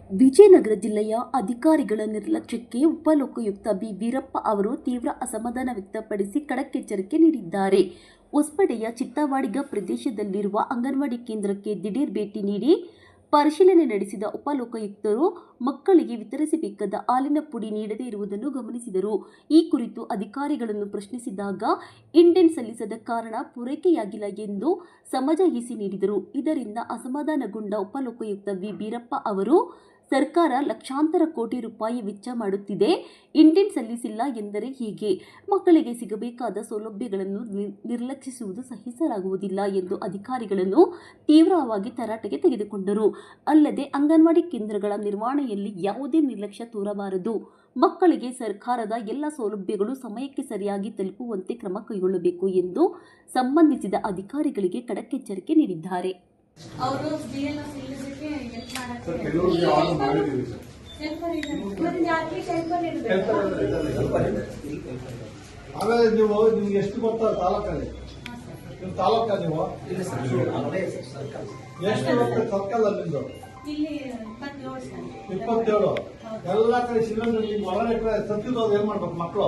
ವಿಜಯನಗರ ಜಿಲ್ಲೆಯ ಅಧಿಕಾರಿಗಳ ನಿರ್ಲಕ್ಷ್ಯಕ್ಕೆ ಉಪಲೋಕಾಯುಕ್ತ ಬಿ ವೀರಪ್ಪ ಅವರು ತೀವ್ರ ಅಸಮಾಧಾನ ವ್ಯಕ್ತಪಡಿಸಿ ಖಡಕ್ ಎಚ್ಚರಿಕೆ ನೀಡಿದ್ದಾರೆ. ಹೊಸಪೇಟೆಯ ಚಿತ್ತವಾಡಿಗ ಪ್ರದೇಶದಲ್ಲಿರುವ ಅಂಗನವಾಡಿ ಕೇಂದ್ರಕ್ಕೆ ದಿಢೀರ್ ಭೇಟಿ ನೀಡಿ ಪರಿಶೀಲನೆ ನಡೆಸಿದ ಉಪಲೋಕಾಯುಕ್ತರು ಮಕ್ಕಳಿಗೆ ವಿತರಿಸಬೇಕಾದ ಹಾಲಿನ ಪುಡಿ ನೀಡದೇ ಇರುವುದನ್ನು ಗಮನಿಸಿದರು. ಈ ಕುರಿತು ಅಧಿಕಾರಿಗಳನ್ನು ಪ್ರಶ್ನಿಸಿದಾಗ ಇಂಡೆಂಟ್ ಸಲ್ಲಿಸದ ಕಾರಣ ಪೂರೈಕೆಯಾಗಿಲ್ಲ ಎಂದು ಸಮಜಾಯಿಷಿ ನೀಡಿದರು. ಇದರಿಂದ ಅಸಮಾಧಾನಗೊಂಡ ಉಪಲೋಕಾಯುಕ್ತ ವಿ ವೀರಪ್ಪ ಅವರು ಸರ್ಕಾರ ಲಕ್ಷಾಂತರ ಕೋಟಿ ರೂಪಾಯಿ ವೆಚ್ಚ ಮಾಡುತ್ತಿದೆ, ಇಂಡೆಂಟ್ ಸಲ್ಲಿಸಿಲ್ಲ ಎಂದರೆ ಹೀಗೆ ಮಕ್ಕಳಿಗೆ ಸಿಗಬೇಕಾದ ಸೌಲಭ್ಯಗಳನ್ನು ನಿರ್ಲಕ್ಷಿಸುವುದು ಸಹಿಸಲಾಗುವುದಿಲ್ಲ ಎಂದು ಅಧಿಕಾರಿಗಳನ್ನು ತೀವ್ರವಾಗಿ ತರಾಟೆಗೆ ತೆಗೆದುಕೊಂಡರು. ಅಲ್ಲದೆ ಅಂಗನವಾಡಿ ಕೇಂದ್ರಗಳ ನಿರ್ವಹಣೆಯಲ್ಲಿ ಯಾವುದೇ ನಿರ್ಲಕ್ಷ್ಯ ತೋರಬಾರದು, ಮಕ್ಕಳಿಗೆ ಸರ್ಕಾರದ ಎಲ್ಲ ಸೌಲಭ್ಯಗಳು ಸಮಯಕ್ಕೆ ಸರಿಯಾಗಿ ತಲುಪುವಂತೆ ಕ್ರಮ ಕೈಗೊಳ್ಳಬೇಕು ಎಂದು ಸಂಬಂಧಿಸಿದ ಅಧಿಕಾರಿಗಳಿಗೆ ಖಡಕ್ ಎಚ್ಚರಿಕೆ ನೀಡಿದ್ದಾರೆ. ಅವರು ಬಿಎಲ್ಎಸ್ ಇಲ್ಲದಕ್ಕೆ ಹೆಲ್ಪ್ ಮಾಡಕ್ಕೆ ಆಮೇಲೆ ನೀವು ನಿಮ್ಗೆ ಎಷ್ಟು ಗೊತ್ತಾ ತಾಲೂಕಲ್ಲಿ ನಿಮ್ಮ ತಾಲೂಕ ನೀವು ಎಷ್ಟು ಗೊತ್ತ ಸರ್ಕಲ್ ನಿಮ್ದು ಇಲ್ಲಿ 27 ಎಲ್ಲ ಕಡೆ ಸಿಲಿಂಡರ್ ನಿಮ್ಗೆ ಒಳಗಡೆ ಸತ್ತಿದ್ದು ಏನ್ ಮಾಡ್ಬೇಕು ಮಕ್ಕಳು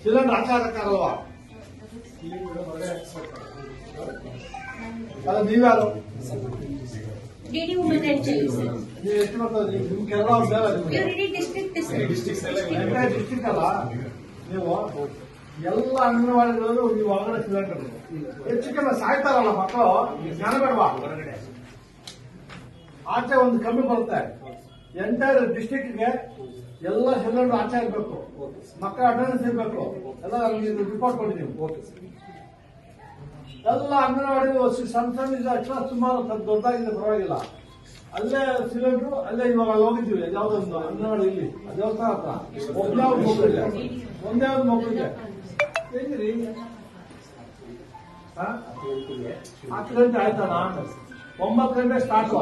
ಸಿಲಿಂಡರ್ ಹಾಕಕ್ಕಾಗಲ್ವಾ ಅಲ್ಲ ನೀವ್ಯಾರು ನೀವು ಎಷ್ಟು ಬರ್ತದೆ ನಿಮ್ಗೆಲ್ಲ ಡಿಸ್ಟ್ರಿಕ್ಟ್ ಅಲ್ಲ ನೀವು ಎಲ್ಲ ಅಂಗನವಾಡಿಗಳು ನೀವು ಹೊರಗಡೆ ಸಿಲಿಂಡರ್ ಹೆಚ್ಚಿಗೆಲ್ಲ ಸಾಯ್ತಾರಲ್ಲ ಮಕ್ಕಳು ಜ್ಞಾನ ಬೇಡವಾ ಆಚೆ ಒಂದು ಕಮ್ಮಿ ಬರುತ್ತೆ ಎಂಟೈರ್ ಡಿಸ್ಟ್ರಿಕ್ಟ್ಗೆ ಎಲ್ಲ ಸಿಲಿಂಡರ್ ಆಚೆ ಇರಬೇಕು ಮಕ್ಕಳ ಅಟೆಂಡೆನ್ಸ್ ಇರಬೇಕು ಎಲ್ಲ ರಿಪೋರ್ಟ್ ಕೊಟ್ಟಿದ್ದೀವಿ ಎಲ್ಲ ಅಂಗನವಾಡಿ ಸಣ್ಣ ಸಣ್ಣ ಸುಮಾರು ದೊಡ್ಡದಾಗಿದೆ ಪರವಾಗಿಲ್ಲ ಅಲ್ಲೇ ಸಿಲಿಂಡ್ರು ಅಲ್ಲೇ ಇವಾಗ ಅಲ್ಲಿ ಹೋಗಿದ್ದೀವಿ ಯಾವ್ದೊಂದು ಅಂಗನವಾಡಿ ಇಲ್ಲಿ ದೇವಸ್ಥಾನ ಹತ್ರ ಒಂದೇ ಒಂದು ಮಕ್ಕಳಿಗೆ ಹೆಂಗ್ರಿ 10 ಗಂಟೆ ಆಯ್ತಣ್ಣ 9 ಗಂಟೆ ಸ್ಟಾರ್ಟ್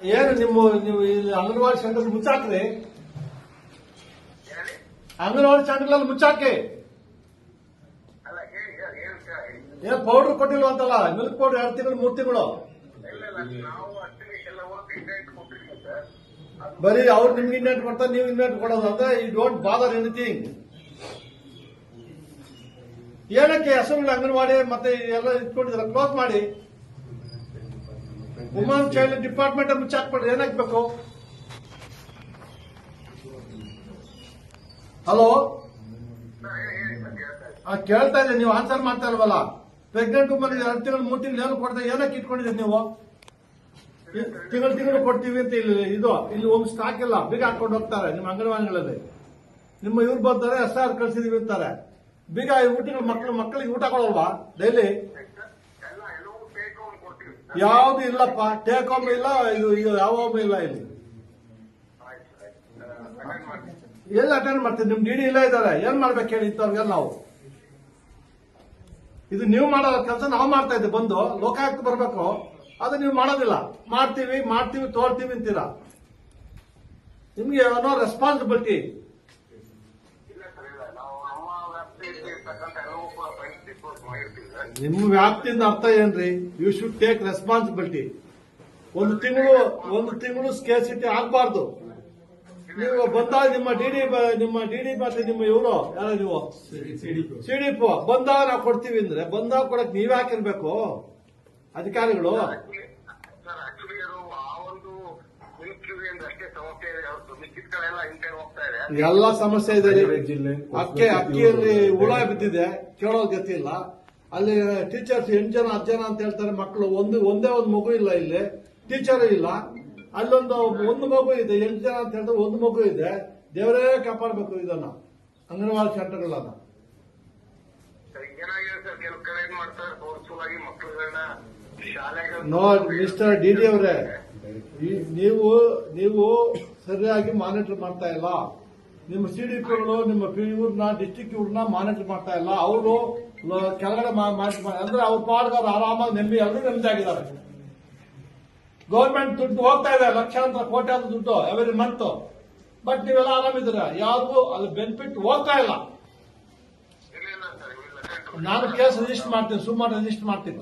ಏನು ನೀವು ಇಲ್ಲಿ ಅಂಗನವಾಡಿ ಸೆಂಟರ್ ಮುಚ್ಚಾಕ್ರಿ ಅಂಗನವಾಡಿ ಸೆಂಟರ್ಗಳಲ್ಲಿ ಮುಚ್ಚಾಕಿ ಏನ್ ಪೌಡರ್ ಕೊಟ್ಟಿಲ್ಲ ಅಂತಲ್ಲ ಮಿಲ್ಕ್ ಪೌಡರ್ 2 ತಿಂಗಳು 3 ತಿಂಗಳು ಬರೀ ಅವ್ರು ನಿಮ್ಗೆ ಇಂಡೆಂಟ್ ಕೊಡ್ತಾರೆ ನೀವು ಇಂಡೆಂಟ್ ಕೊಡೋದು ಅಂದ್ರೆ ಈ ಡೋಂಟ್ ಬಾದರ್ ಎನಿಥಿಂಗ್ ಏನಕ್ಕೆ ಹೆಸರು ಅಂಗನವಾಡಿ ಮತ್ತೆ ಎಲ್ಲ ಇಟ್ಕೊಂಡಿದ್ರೆ ಕ್ಲೋಸ್ ಮಾಡಿ ವುಮನ್ ಚೈಲ್ಡ್ ಡಿಪಾರ್ಟ್ಮೆಂಟ್ ಮುಚ್ಚಾಕ್ಬಿಡ್ರಿ ಏನಾಗ್ಬೇಕು ಹಲೋ ಕೇಳ್ತಾ ಇದ್ದೀನಿ ನೀವು ಆನ್ಸರ್ ಮಾಡ್ತಾ ಇಲ್ವಲ್ಲ ಪ್ರೆಗ್ನೆಂಟ್ ವುಮನ್ 2 ತಿಂಗಳು 3 ತಿಂಗಳು ಏನು ಕೊಡ್ತಾ ಏನಕ್ಕೆ ಇಟ್ಕೊಂಡಿದ್ದೀರಿ ನೀವು ತಿಂಗಳು ಕೊಡ್ತೀವಿ ಅಂತ ಇಲ್ಲಿ ಒಂದು ಸ್ಟಾಕ್ ಇಲ್ಲ ಬೀಗ ಹಾಕೊಂಡು ಹೋಗ್ತಾರೆ ನಿಮ್ಮ ಅಂಗನವಾಡಿಗಳಲ್ಲಿ ನಿಮ್ಮ ಇವ್ರು ಬರ್ತಾರೆ SR ಕಳ್ಸಿದೀವಿ ಅಂತಾರೆ ಬೀಗ ಊಟಗಳು ಮಕ್ಕಳಿಗೆ ಊಟ ಕೊಡಲ್ವಾ ಡೈಲಿ ಯಾವ್ದು ಇಲ್ಲಪ್ಪ ಟೇಕ್ ಹೋಮ್ ಇಲ್ಲ ಇದು ಯಾವ ಹೋಮ್ ಇಲ್ಲ ಇಲ್ಲಿ ಎಲ್ಲಿ ಅಟೆಂಡ್ ಮಾಡ್ತೀವಿ ನಿಮ್ ಡಿಡಿ ಇಲ್ಲ ಇದ್ದಾರೆ ಏನ್ ಮಾಡ್ಬೇಕು ಹೇಳಿ ಇಂಥವ್ರಿಗೆಲ್ಲ ನಾವು ಇದು ನೀವು ಮಾಡೋ ಕೆಲಸ ನಾವು ಮಾಡ್ತಾ ಇದ್ದೀವಿ ಬಂದು ಲೋಕಾಯುಕ್ತ ಬರ್ಬೇಕು ಅದು ನೀವು ಮಾಡೋದಿಲ್ಲ ಮಾಡ್ತೀವಿ ತೋರ್ತೀವಿ ಅಂತೀರಾ ನಿಮ್ಗೆ ಏನೋ ರೆಸ್ಪಾನ್ಸಿಬಿಲಿಟಿ ನಿಮ್ಮ ವ್ಯಾಪ್ತಿಯಿಂದ ಅರ್ಥ ಏನ್ರಿ ಯು ಶುಡ್ ಟೇಕ್ ರೆಸ್ಪಾನ್ಸಿಬಿಲಿಟಿ ಒಂದು ತಿಂಗಳು ಸ್ಕೇರ್ಸಿಟಿ ಆಗ್ಬಾರ್ದು ನೀವು ಬಂದಾಗ ನಿಮ್ಮ ಡಿಡಿ ಮತ್ತೆ ನಿಮ್ಮ ಇವರು ಯಾರು ನೀವು ಸಿಡಿಪಿ ಬಂದಾಗ ನಾವು ಕೊಡ್ತೀವಿ ಅಂದ್ರೆ ಬಂದಾಗ ಕೊಡಕ್ ನೀವೇ ಹಾಕಿರ್ಬೇಕು ಅಧಿಕಾರಿಗಳು ಎಲ್ಲ ಸಮಸ್ಯೆ ಇದೆ ಅಕ್ಕಿಯಲ್ಲಿ ಹುಳ ಬಿದ್ದಿದೆ ಕೇಳೋದು ಗತಿ ಇಲ್ಲ ಅಲ್ಲಿ ಟೀಚರ್ಸ್ 8 ಜನ 10 ಜನ ಅಂತ ಹೇಳ್ತಾರೆ ಮಕ್ಕಳು ಒಂದೇ ಒಂದು ಮಗು ಇಲ್ಲ ಇಲ್ಲಿ ಟೀಚರ್ ಇಲ್ಲ ಒಂದು ಮಗು ಇದೆ 8 ಜನ ಅಂತ ಹೇಳಿದ್ರೆ ಒಂದು ಮಗು ಇದೆ ದೇವರೇ ಕಾಪಾಡಬೇಕು ಇದನ್ನ ಅಂಗನವಾಡಿ ಸೆಂಟರ್ಗಳನ್ನ ನೋಡಿ ಮಿಸ್ಟರ್ ಡಿಡಿ ಅವರೇ ನೀವು ಸರಿಯಾಗಿ ಮಾನಿಟರ್ ಮಾಡ್ತಾ ಇಲ್ಲ ನಿಮ್ಮ ಸಿಡಿಪಿಗಳು ನಿಮ್ಮ ಇವ್ರನ್ನ ಡಿಸ್ಟಿಕ್ ಇವ್ರನ್ನ ಮಾನಿಟರ್ ಮಾಡ್ತಾ ಇಲ್ಲ ಅವರು ಕೆಳಗಡೆ ಅಂದ್ರೆ ಅವ್ರ ಪಾಡ್ಗಾರ ಆರಾಮಾಗಿ ಎಲ್ಲರೂ ನೆಮ್ಮದಿಯಾಗಿದ್ದಾರೆ ಗೌರ್ಮೆಂಟ್ ದುಡ್ಡು ಹೋಗ್ತಾ ಇದೆ ಲಕ್ಷಾಂತರ ಕೋಟ್ಯಾಂತರ ದುಡ್ಡು ಎವ್ರಿ ಮಂತ್ ಬಟ್ ನೀವೆಲ್ಲ ಆರಾಮಿದ್ದೀರಾ ಯಾರಿಗೂ ಅಲ್ಲಿ ಬೆನಿಫಿಟ್ ಹೋಗ್ತಾ ಇಲ್ಲ ನಾನು ಕೇಸ್ ರಿಜಿಸ್ಟರ್ ಮಾಡ್ತೀನಿ, ಸುಮಾರು ರಿಜಿಸ್ಟರ್ ಮಾಡ್ತೀನಿ.